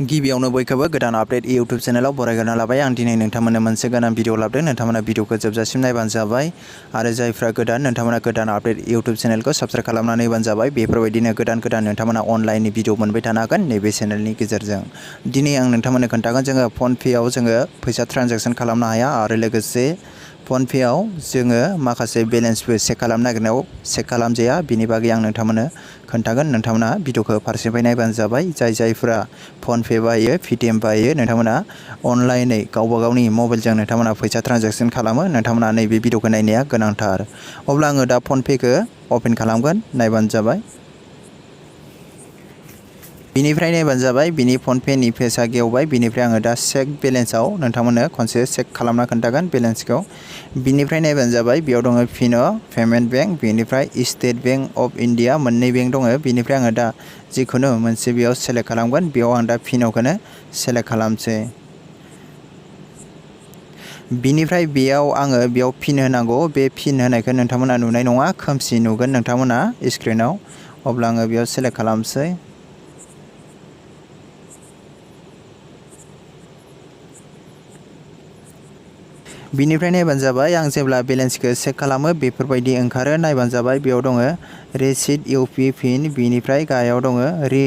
गिबियावनो बयखौबो गोदान आपडेट इउट्यूब चेनेलाव बरायग्रोना लाबाय। आं दिनै नोंथांमोननो मोनसे गोनां भिडिअ लाबोदों। नोंथांमोना भिडिअखौ जोबजासिम नायबानो जाबाय आरो जायफ्रा गोदान नोंथांमोना गोदान आपडेट इउट्यूब चेनेलखौ साबस्क्राइब खालामनानै होबानो जाबाय। बेफोरबायदिनो गोदान नोंथांमोना अनलाइननि भिडिअ मोनबाय थानो हागोन नैबे चेनेलनि गेजेरजों। दिनै आं नोंथांमोननो खोन्थागोन जोङो फन पेआव जोङो फैसा ट्रान्जेक्सन खालामनो हाया आरो लोगोसे फन पेआव जोङो माखासे बेलेन्सबो चेक खालामनो नागिरनायाव चेक खालामजाया। बिनि बागै आं नोंथांमोननो खोन्थागोन। नोंथांमोना भिडिअखौ फारसेनिफ्राय नायबानो जाबाय। जायफ्रा फन पे बाहायो पेटिएम बाहायो नोंथांमोना अनलाइनै गावबा गावनि मबाइलजों नोंथांमोना फैसा ट्रान्जेक्सन खालामो। नोंथांमोना नैबे भिडिअखौ नायनाया गोनांथार। अब्ला आङो दा फन पेखौ अपेन खालामगोन, नायबानो जाबाय। बिनिफ्राय नायबानो जाबाय। बिनि फन पेनि पेजआ गेवबाय। बिनिफ्राय आङो दा चेक बेलेन्सआव नोंथांमोननो खनसे चेक खालामना खोन्थागोन बेलेन्सखौ। बिनिफ्राय नायबानो जाबाय। बेयाव दङ फिन' पेमेन्ट बेंक, बेनिफ्राय स्टेट बेंक अफ इन्डिया मोननै बेंक दङ। बिनिफ्राय आङो दा जिखुनु मोनसे बेयाव सेलेक्ट खालामगोन। बेयाव आं दा फिन'खौनो सेलेक्ट खालामसै। बिनिफ्राय बेयाव पिन होनांगौ। बे पिन होनायखौ नोंथांमोना नुनाय नङा, खोमसि नुगोन नोंथांमोना स्क्रिनाव। अब्ला आङो बेयाव सेलेक्ट खालामसै। बिनिफ्राय नायबानो जाबाय। आं जेब्ला बेलेन्सखौ चेक खालामो बेफोरबायदि ओंखारो। नायबानो जाबाय। बेयाव दङ रिसिट इउपि पिन, बिनिफ्राय गाहायाव दङ रि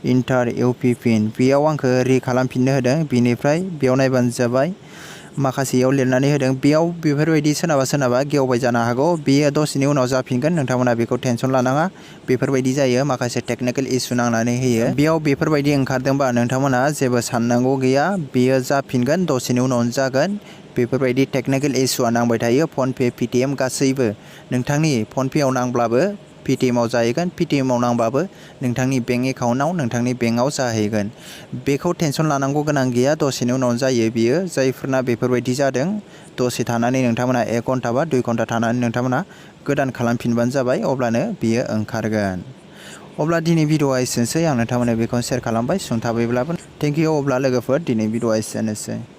इन्टार इउपि पिन। बेयाव आंखौ रि खालामफिननो होदों। बिनिफ्राय बेयाव नायबानो जाबाय। माखासेयाव लिरनानै होदों। बेयाव बेफोरबायदि सोरनाबा गेवबाय जानो हागौ। बेयो दसेनि उनाव जाफिनगोन। नोंथांमोना बेखौ टेनसन लानाङा। बेफोरबायदि जायो, माखासे टेक्निकेल इसु नांनानै होयो। बेयाव बेफोरबायदि ओंखारदोंबा नोंथांमोना जेबो साननांगौ गैया। बेयो जाफिनगोन, दसेनि उनावनो जागोन। बेफोरबायदि टेक्निकेल इसुआ नांबाय थायो। फन पे पेटिएम गासैबो नोंथांनि फन पेआव नांब्लाबो पेटिएमाव जाहैगोन, पेटिएमाव नांबाबो नोंथांनि बेंक एकाउन्टआव नोंथांनि बेंकआव जाहैगोन। बेखौ टेनसन लानांगौ गोनां गैया, दसेनि उनावनो जायो बियो। जायफोरना बेफोरबायदि जादों दसे थानानै नोंथांमोना 1 घन्टा बा 2 घन्टा थानानै नोंथांमोना गोदान खालामफिनबानो जाबाय, अब्लानो बियो ओंखारगोन। अब्ला दिनै भिडिअआ एसेनोसै। आं नोंथांमोननो बेखौ शेयार खालामबाय सुंथाबैब्लाबो। Thank you. अब्ला लोगोफोर दिनै भिडिअआ एसेनोसै।